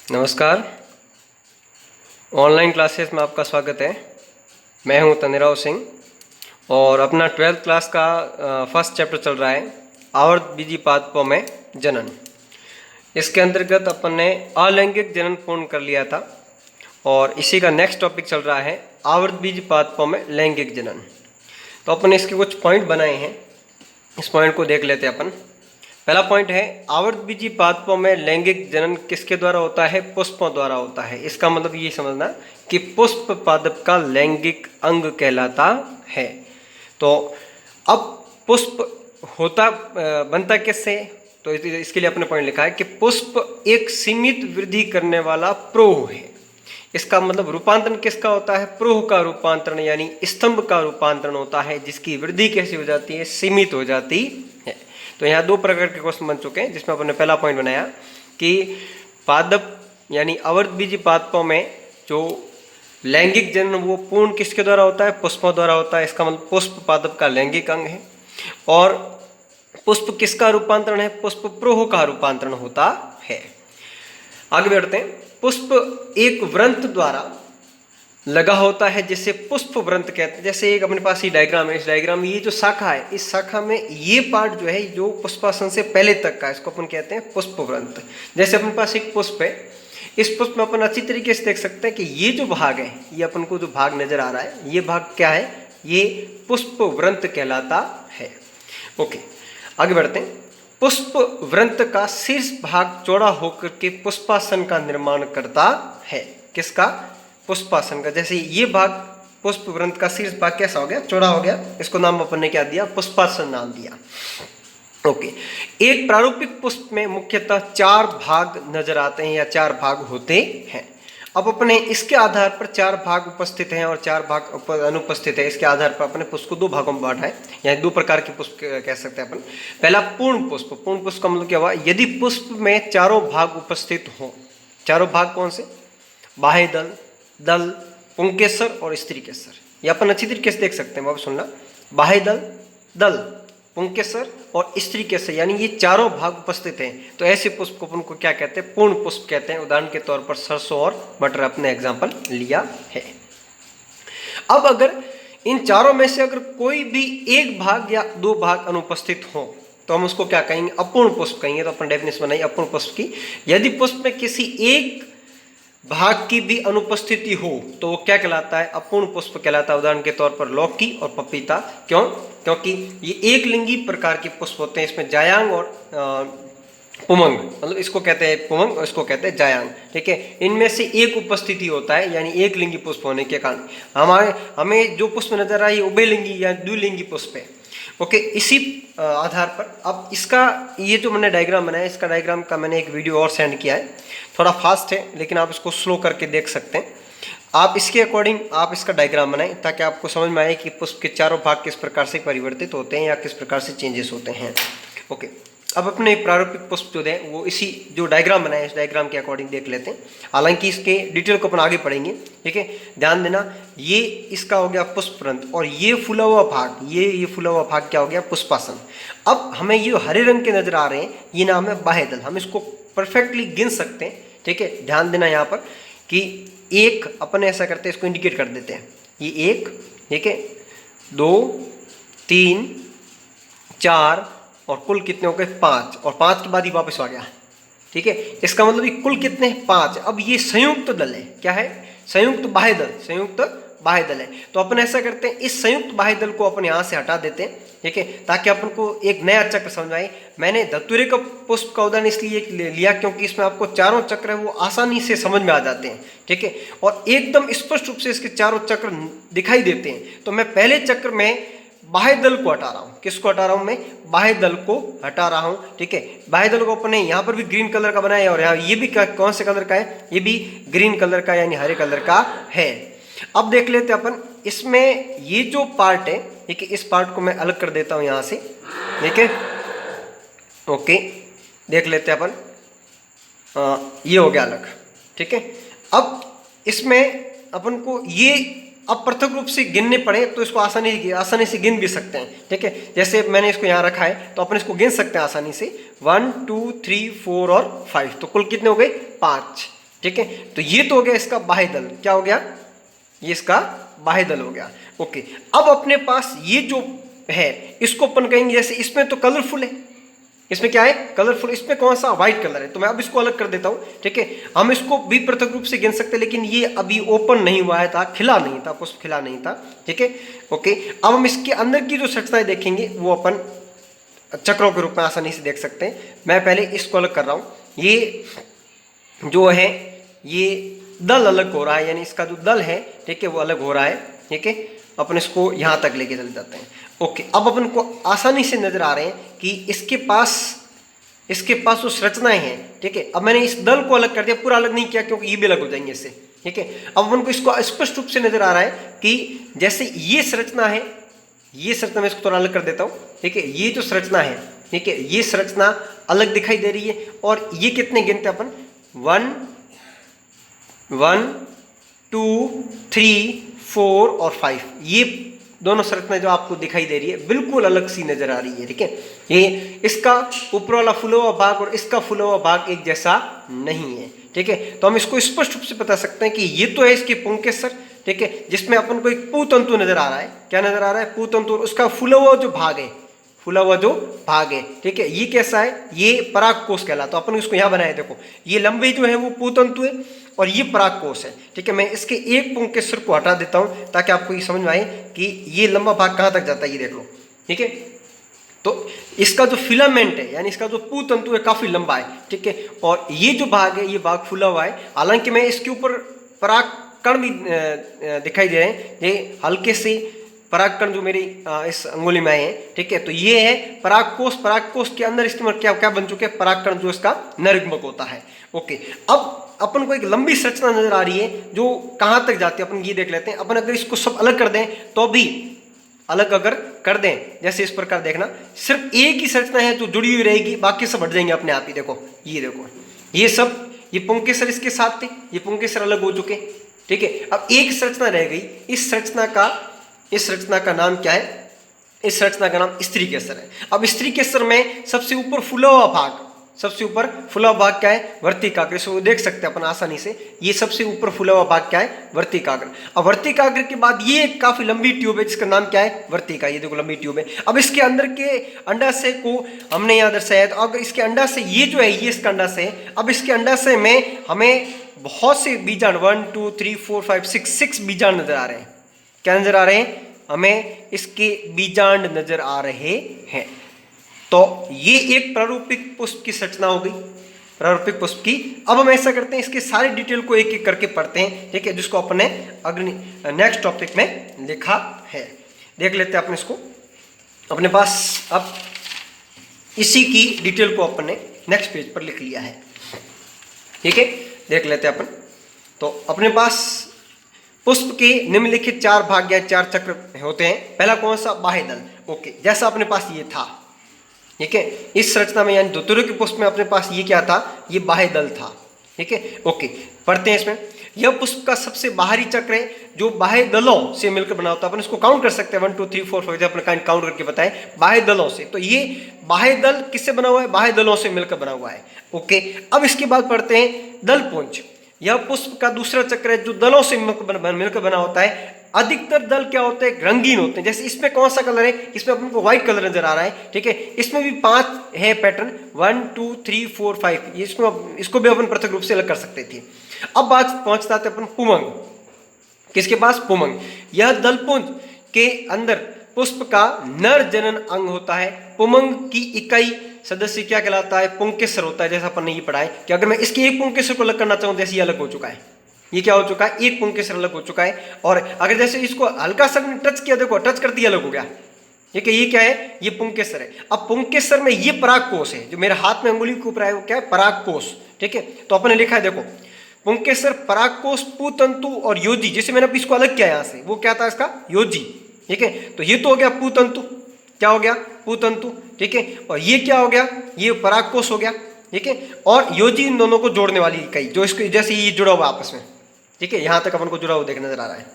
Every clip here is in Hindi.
नमस्कार। ऑनलाइन क्लासेस में आपका स्वागत है। मैं हूं तनिराव सिंह और अपना 12th क्लास का फर्स्ट चैप्टर चल रहा है आवर्त बीजी पादपों में जनन। इसके अंतर्गत अपन ने अलैंगिक जनन पूर्ण कर लिया था और इसी का नेक्स्ट टॉपिक चल रहा है आवर्त बीजी पादपों में लैंगिक जनन। तो अपन ने इसके कुछ पॉइंट बनाए हैं, इस पॉइंट को देख लेते हैं अपन। पहला पॉइंट है आवर्त बीजी पादपों में लैंगिक जनन किसके द्वारा होता है? पुष्पों द्वारा होता है। इसका मतलब ये समझना कि पुष्प पादप का लैंगिक अंग कहलाता है। तो अब पुष्प होता बनता किससे? तो इसके लिए अपने पॉइंट लिखा है कि पुष्प एक सीमित वृद्धि करने वाला प्रोह है। इसका मतलब रूपांतरण किसका होता है? प्रोह का रूपांतरण यानी स्तंभ का रूपांतरण होता है, जिसकी वृद्धि कैसी हो जाती है? सीमित हो जाती है। तो यहाँ दो प्रकार के क्वेश्चन बन चुके हैं, जिसमें अपने पहला पॉइंट बनाया कि पादप यानी आवर्त बीजी पादपों में जो लैंगिक जनन वो पूर्ण किसके द्वारा होता है? पुष्पों द्वारा होता है। इसका मतलब पुष्प पादप का लैंगिक अंग है। और पुष्प किसका रूपांतरण है? पुष्प प्रोह का रूपांतरण होता है। आगे बढ़ते हैं। पुष्प एक व्रंत द्वारा लगा होता है, जिसे पुष्प व्रंत कहते हैं। जैसे एक अपने पास ये डायग्राम है, इस डायग्राम में ये जो शाखा है, इस शाखा में ये पार्ट जो है जो पुष्पासन से पहले तक का, इसको अपन कहते हैं पुष्प व्रंत। जैसे अपने पास एक पुष्प है, इस पुष्प में अपन अच्छी तरीके से देख सकते हैं कि ये जो भाग है, ये अपन को जो भाग नजर आ रहा है, ये भाग क्या है? ये पुष्प व्रंत कहलाता है। ओके, आगे बढ़ते हैं। पुष्प व्रंत का शीर्ष भाग चौड़ा होकर के पुष्पासन का निर्माण करता है। किसका? पुष्पासन का। जैसे ये भाग पुष्प व्रंत का शीर्ष भाग कैसा हो गया? चौड़ा हो गया। इसको नाम अपन ने क्या दिया? पुष्पासन नाम दिया। ओके, एक प्रारूपिक पुष्प में मुख्यतः 4 भाग नजर आते हैं या 4 भाग होते हैं। अब अपने इसके आधार पर 4 भाग उपस्थित हैं और 4 भाग अनुपस्थित है। इसके आधार पर अपने पुष्प को 2 भागों में बांटा है, यानी 2 प्रकार के पुष्प कह सकते हैं अपन। पहला पूर्ण पुष्प। पूर्ण पुष्प का मतलब क्या हुआ? यदि पुष्प में चारों भाग उपस्थित हो। चारों भाग कौन से? बाह्य दल, दल, पुंकेसर और स्त्री केसर। ये अपन अच्छी तरीके से देख सकते हैं। आप सुनना, बाह्य दल, दल, पुंकेसर और स्त्री केसर, यानी ये चारों भाग उपस्थित हैं। तो ऐसे पुष्प को अपन को क्या कहते हैं? पूर्ण पुष्प कहते हैं। उदाहरण के तौर पर सरसों और मटर अपने एग्जाम्पल लिया है। अब अगर इन चारों में से अगर कोई भी एक भाग या 2 भाग अनुपस्थित हो तो हम उसको क्या कहेंगे? अपूर्ण पुष्प कहेंगे। तो अपन डेफिनेशन बनाई अपूर्ण पुष्प की। यदि पुष्प में किसी एक भाग की भी अनुपस्थिति हो तो वो क्या कहलाता है? अपूर्ण पुष्प कहलाता है। उदाहरण के तौर पर लौकी और पपीता। क्यों? क्योंकि ये एक लिंगी प्रकार के पुष्प होते हैं। इसमें जायांग और पुमंग, मतलब इसको कहते हैं पुमंग और इसको कहते हैं जायांग। ठीक है, इनमें से एक उपस्थिति होता है, यानी एक लिंगी पुष्प होने के कारण हमें जो पुष्प नजर आए उभयलिंगी या द्विलिंगी पुष्प है। ओके, इसी आधार पर अब इसका ये जो मैंने डायग्राम बनाया, इसका डायग्राम का मैंने एक वीडियो और सेंड किया है। थोड़ा फास्ट है लेकिन आप इसको स्लो करके देख सकते हैं। आप इसके अकॉर्डिंग आप इसका डायग्राम बनाएं ताकि आपको समझ में आए कि पुष्प के चारों भाग किस प्रकार से परिवर्तित होते हैं या किस प्रकार से चेंजेस होते हैं। ओके, अब अपने प्रारूपिक पुष्प जो है वो इसी जो डायग्राम बनाए इस डायग्राम के अकॉर्डिंग देख लेते हैं। हालांकि इसके डिटेल को अपन आगे पढ़ेंगे। ठीक है, ध्यान देना, ये इसका हो गया पुष्प व्रंत और ये फूला हुआ भाग, ये फूला हुआ भाग क्या हो गया? पुष्पासन। अब हमें ये हरे रंग के नजर आ रहे हैं, ये नाम है बाह्य दल। हम इसको परफेक्टली गिन सकते हैं। ठीक है, ध्यान देना यहाँ पर कि एक अपन ऐसा करते हैं, इसको इंडिकेट कर देते हैं। ये 1, ठीक है, 2, 3, 4 और कुल कितने हो गए? 5। और 5 के बाद ही वापस आ गया। ठीक है, इसका मतलब ये कुल कितने? 5। अब ये संयुक्त दल है। क्या है? संयुक्त बाह्य दल। संयुक्त बाह्य दल है। तो अपन ऐसा करते हैं, इस संयुक्त बाह्य दल को अपन यहाँ से हटा देते हैं। ठीक है, ताकि अपन को एक नया चक्र समझ आए। मैंने धतूरे का पुष्प का उदाहरण इसलिए लिया क्योंकि इसमें आपको चारों चक्र है वो आसानी से समझ में आ जाते हैं। ठीक है, और एकदम स्पष्ट रूप से इसके चारों चक्र दिखाई देते हैं। तो मैं पहले चक्र में बाह्य दल को हटा रहा हूँ। किसको हटा रहा हूँ? मैं बाह्य दल को हटा रहा हूँ। ठीक है, बाह्य दल को अपने यहाँ पर भी ग्रीन कलर का बनाया और यहाँ ये भी कौन से कलर का है? ये भी ग्रीन कलर का यानी हरे कलर का है। अब देख लेते हैं अपन इसमें ये जो पार्ट है, ठीक है, इस पार्ट को मैं अलग कर देता हूँ यहाँ से। ठीक है, ओके, देख लेते हैं अपन। ये हो गया अलग। ठीक है, अब इसमें अपन को ये अब पृथक रूप से गिनने पड़े तो इसको आसानी से गिन भी सकते हैं। ठीक है, जैसे मैंने इसको यहाँ रखा है तो अपन इसको गिन सकते हैं आसानी से। 1 2 3 4 और 5। तो कुल कितने हो गए? 5। ठीक है, तो ये तो हो गया इसका बाह्य दल। क्या हो गया? ये इसका बाह्य दल हो गया। ओके, अब अपने पास ये जो है इसको अपन कहेंगे, जैसे इसमें तो कलरफुल है, इसमें क्या है? कलरफुल। इसमें कौन सा? व्हाइट कलर है, तो मैं अब इसको अलग कर देता हूं। ठीक है, हम इसको भी पृथक रूप से गिन सकते हैं, लेकिन ये अभी ओपन नहीं हुआ है, था खिला नहीं था, पुष्प खिला नहीं था। ठीक है, ओके, अब हम इसके अंदर की जो संरचनाएं देखेंगे वो अपन चक्रों के रूप में आसानी से देख सकते हैं। मैं पहले इसको अलग कर रहा हूं। ये जो है ये दल अलग हो रहा है, यानी इसका जो दल है, ठीक है, वो अलग हो रहा है। ठीक है, अपन इसको यहां तक लेके चले जाते हैं। ओके, अब अपन को आसानी से नजर आ रहे हैं कि इसके पास जो संरचनाएं हैं। ठीक है, अब मैंने इस दल को अलग कर दिया, पूरा अलग नहीं किया क्योंकि ये भी अलग हो जाएंगे इससे। ठीक है, अब अपन को इसको स्पष्ट रूप से नजर आ रहा है कि जैसे ये संरचना है, ये संरचना मैं इसको थोड़ा अलग कर देता हूं। ठीक है, ये जो संरचना है, ठीक है, ये संरचना अलग दिखाई दे रही है। और ये कितने गिनते हैं अपन? 1 1 2 3 4 और 5, ये दोनों संरचनाएं जो आपको दिखाई दे रही है बिल्कुल अलग सी नजर आ रही है। ठीक है, ये इसका ऊपर वाला फूला हुआ भाग और इसका फूला हुआ भाग एक जैसा नहीं है। ठीक है, तो हम इसको स्पष्ट रूप से बता सकते हैं कि ये तो है इसके पुंकेसर। ठीक है, जिसमें अपन को एक पूतंतु नजर आ रहा है। क्या नजर आ रहा है? पूतंतु। उसका फूला हुआ जो भाग है, फूला हुआ जो भाग है, ठीक है, ये कैसा है? ये परागकोश कहलाता है। अपन इसको यहां बनाए, देखो ये लंबे जो है वो पूतंतु है और ये परागकोश है। ठीक है, मैं इसके एक पुंकेसर को हटा देता हूं ताकि आपको ये समझ में आए कि ये लंबा भाग कहां तक जाता है। ये देख लो। ठीक है, तो इसका जो फिलामेंट है, यानी इसका जो पूतंतु है, काफी लंबा है। ठीक है, और ये जो भाग है, ये भाग फूला हुआ है। हालांकि मैं इसके ऊपर परागकण भी दिखाई दे रहे हैं, ये हल्के से परागकण जो मेरी इस अंगुली में आए हैं। ठीक है, तो ये है परागकोश। परागकोश के अंदर इसके क्या क्या बन चुके हैं? परागकण, जो इसका नरयुग्मक होता है। ओके, अब अपन को एक लंबी संरचना नजर आ रही है जो कहां तक जाती है, अपन ये देख लेते हैं। अपन अगर इसको सब अलग कर दें तो भी अलग अगर कर दें, जैसे इस प्रकार देखना, सिर्फ एक ही संरचना है जो जुड़ी हुई रहेगी, बाकी सब हट जाएंगे अपने आप ही। देखो ये देखो, ये सब, ये पुंकेसर इसके साथ थे, ये पुंकेसर अलग हो चुके। ठीक है, अब एक संरचना रह गई। इस संरचना का नाम क्या है? इस संरचना का नाम स्त्री केसर है। अब स्त्री केसर में सबसे ऊपर फूला हुआ भाग, सबसे ऊपर फूला हुआ भाग क्या है? वर्तिकाग्र। इसको देख सकते हैं अपन आसानी से। ये सबसे ऊपर फूला हुआ भाग क्या है? वर्तिकाग्र। अब वर्तिकाग्र के बाद ये काफी लंबी ट्यूब है जिसका नाम क्या है? वर्तिका। ये देखो लंबी ट्यूब है। अब इसके अंदर के अंडाशय को हमने यहां दर्शाया, तो अगर इसके अंडाशय ये जो है, ये इसका अंडाशय है। अब इसके अंडाशय में हमें बहुत से बीजाणु 1 2 3 4 5 6 बीजाणु नजर आ रहे हैं। क्या नजर आ रहे हैं? हमें इसके बीजांड नजर आ रहे हैं। तो ये एक प्रारूपिक पुष्प की संरचना हो गई, प्रारूपिक पुष्प की। अब हम ऐसा करते हैं, इसके सारे डिटेल को एक एक करके पढ़ते हैं। ठीक है, जिसको अपने अग्नि नेक्स्ट टॉपिक में लिखा है, देख लेते हैं अपन इसको अपने पास। अब इसी की डिटेल को अपने नेक्स्ट पेज पर लिख लिया है। ठीक है, देख लेते हैं अपन। तो अपने पास पुष्प के निम्नलिखित 4 भाग या 4 चक्र होते हैं। पहला कौन सा? बाह्य दल। ओके, जैसा अपने पास ये था। ठीक है, इस संरचना में यानी धतूरे के पुष्प में अपने पास ये क्या था? ये बाह्य दल था। ठीक है, ओके, पढ़ते हैं इसमें। यह पुष्प का सबसे बाहरी चक्र है जो बाह्य दलों से मिलकर बना होता है। अपन इसको काउंट कर सकते हैं 1 2 3 4 5, अपने काउंट करके बताए बाह्य दलों से। तो ये बाह्य दल किससे बना हुआ है? बाह्य दलों से मिलकर बना हुआ है। ओके, अब इसके बाद पढ़ते हैं दलपुंज। यह पुष्प का दूसरा चक्र है जो दलों से मिलकर बना होता है। अधिकतर दल क्या होते हैं? रंगीन होते हैं। जैसे इसमें कौन सा कलर है? इसमें अपन को व्हाइट कलर नजर आ रहा है। ठीक है, इसमें भी 5 है पैटर्न, 1 2 3 4 5। इसको भी अपन पृथक रूप से अलग कर सकते थे। अब बात पहुंचता है अपन पुमंग। किसके पास? पुमंग। यह दलपुंज के अंदर पुष्प का नर जनन अंग होता है। पुमंग की इकाई सदस्य क्या कहलाता है? पुंकेसर होता है। जैसा अपन ने ये पढ़ा है कि अगर मैं इसके एक पुंकेसर को अलग करना चाहूं, जैसे ये अलग हो चुका है, ये क्या हो चुका है? एक पुंकेसर अलग हो चुका है। और अगर जैसे इसको हल्का सा टच किया, देखो टच कर दिया, अलग हो गया। ये क्या है? ये पुंकेसर है। अब पुंकेसर में ये परागकोश है, जो मेरे हाथ में अंगुली के ऊपर है, वो क्या है? परागकोश। ठीक है, तो अपन ने लिखा है, देखो पुंकेसर, परागकोश, पूतंतु और योजी। जैसे मैंने इसको अलग किया यहां से, वो क्या था इसका? योजी। ठीक है, तो ये तो हो गया पूतंतु। क्या हो गया? पूतंतु। ठीक है, और ये क्या हो गया? ये परागकोश हो गया। ठीक है, और योजी इन दोनों को जोड़ने वाली इकाई, जो इसको जैसे ये जुड़ा हुआ आपस में। ठीक है, यहां तक अपन को जुड़ा हुआ देखने नजर आ रहा है।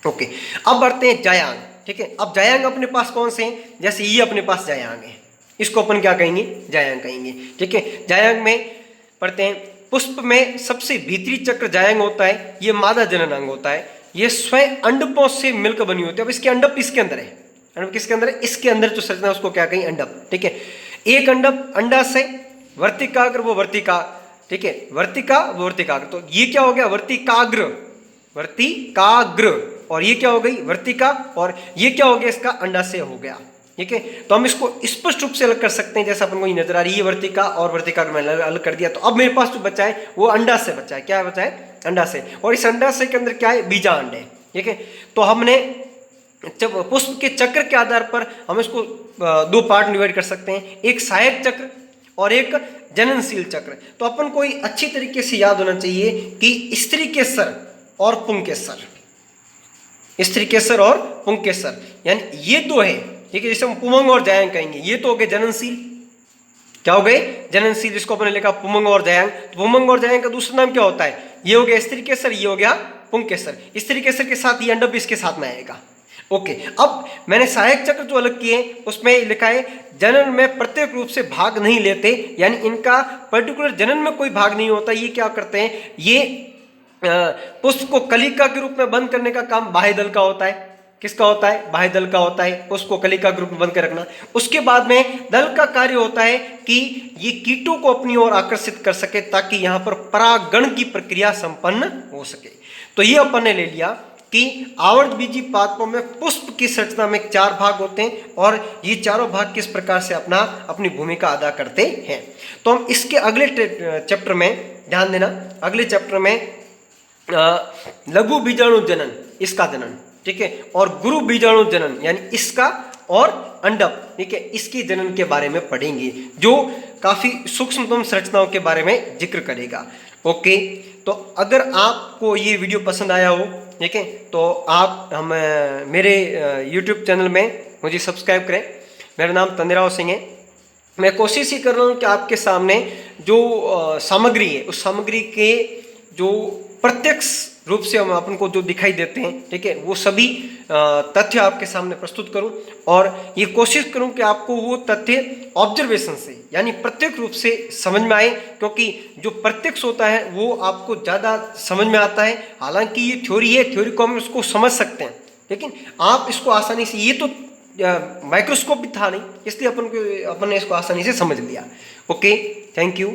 ओके, अब बढ़ते हैं जायांग। ठीक है, अब जायांग अपने पास कौन से हैं? जैसे ये अपने पास जायांग है, इसको अपन क्या कहेंगे? जायांग कहेंगे। ठीक है, जायांग में पढ़ते हैं पुष्प में सबसे भीतरी चक्र जायंग होता है, ये मादा जनन अंग होता है, ये स्वयं अंडकों से मिलकर बनी होती है। अब इसके अंडप इसके अंदर है, अंडप किसके अंदर है? इसके अंदर जो संरचना है उसको क्या कहें? अंडप। ठीक है, एक अंडप अंडाशय, वर्तिकाग्र वो वर्तिका, ठीक है, वर्तिका वो वर्तिकाग्र, तो ये क्या हो गया? वर्तिकाग्र, वर्तिकाग्र, और ये क्या हो गई? वर्तिका, और ये क्या हो गया? इसका अंडाशय हो गया। ठीक है, तो हम इसको स्पष्ट रूप से अलग कर सकते हैं, जैसा अपन को ये नजर आ रही है, ये वर्तिका और वर्तिकाग्र मैंने अलग कर दिया। तो अब मेरे पास जो बचा है वो अंडाशय बचा है। क्या बचा है? अंडाशय, और इस अंडाशय के अंदर क्या है? बीजांड है। ठीक है, तो हमने जब पुष्प के चक्र के आधार पर हम इसको दो पार्ट डिवाइड कर सकते हैं, एक सहायक चक्र और एक जननशील चक्र। तो अपन को अच्छी तरीके से याद होना चाहिए कि स्त्रीकेसर और पुंकेसर, स्त्रीकेसर और पुंकेसर, यानी ये दो है। ठीक है, जैसे हम पुमंग और जायंग कहेंगे, ये तो हो गए जननशील। क्या हो गए? जननशील, जिसको अपने लिखा पुमंग और जायंग। तो पुमंग और जायंग का दूसरा नाम क्या होता है? ये हो गया स्त्रीकेसर, ये हो गया पुंकेसर। स्त्रीकेसर के साथ ये अंडप इसके साथ में आएगा। ओके, अब मैंने सहायक चक्र जो अलग किए उसमें लिखा है जनन में प्रत्येक रूप से भाग नहीं लेते, यानी इनका पर्टिकुलर जनन में कोई भाग नहीं होता। ये क्या करते हैं? ये पुष्प को कलिका के रूप में बंद करने का काम बाह्य दल का होता है। किसका होता है? बाह्य दल का होता है, पुष्प को कलिका के रूप में बंद कर रखना। उसके बाद में दल का कार्य होता है कि ये कीटों को अपनी ओर आकर्षित कर सके, ताकि यहाँ पर परागण की प्रक्रिया संपन्न हो सके। तो ये अपन ने ले लिया कि आवर्त बीजी पादपों में पुष्प की संरचना में 4 भाग होते हैं, और ये चारों भाग किस प्रकार से अपनी भूमिका अदा करते हैं। तो हम इसके अगले चैप्टर में ध्यान देना, अगले चैप्टर में लघु बीजाणु जनन, इसका जनन, ठीक है, और गुरु बीजाणु जनन यानी इसका और अंडप, ठीक है, इसके जनन के बारे में पढ़ेंगे, जो काफी सूक्ष्मतम संरचनाओं के बारे में जिक्र करेगा। ओके, तो अगर आपको ये वीडियो पसंद आया हो, ठीक है, तो आप मेरे YouTube चैनल में मुझे सब्सक्राइब करें। मेरा नाम तनिराव सिंह है। मैं कोशिश ही कर रहा हूँ कि आपके सामने जो सामग्री है, उस सामग्री के जो प्रत्यक्ष रूप से हम अपन को जो दिखाई देते हैं, ठीक है, वो सभी तथ्य आपके सामने प्रस्तुत करूं, और ये कोशिश करूं कि आपको वो तथ्य ऑब्जर्वेशन से, यानी प्रत्यक्ष रूप से समझ में आए, क्योंकि जो प्रत्यक्ष होता है वो आपको ज़्यादा समझ में आता है। हालांकि ये थ्योरी है, थ्योरी को हम उसको समझ सकते हैं, लेकिन आप इसको आसानी से, ये तो माइक्रोस्कोप भी था नहीं, इसलिए अपन ने इसको आसानी से समझ लिया। Okay, thank you.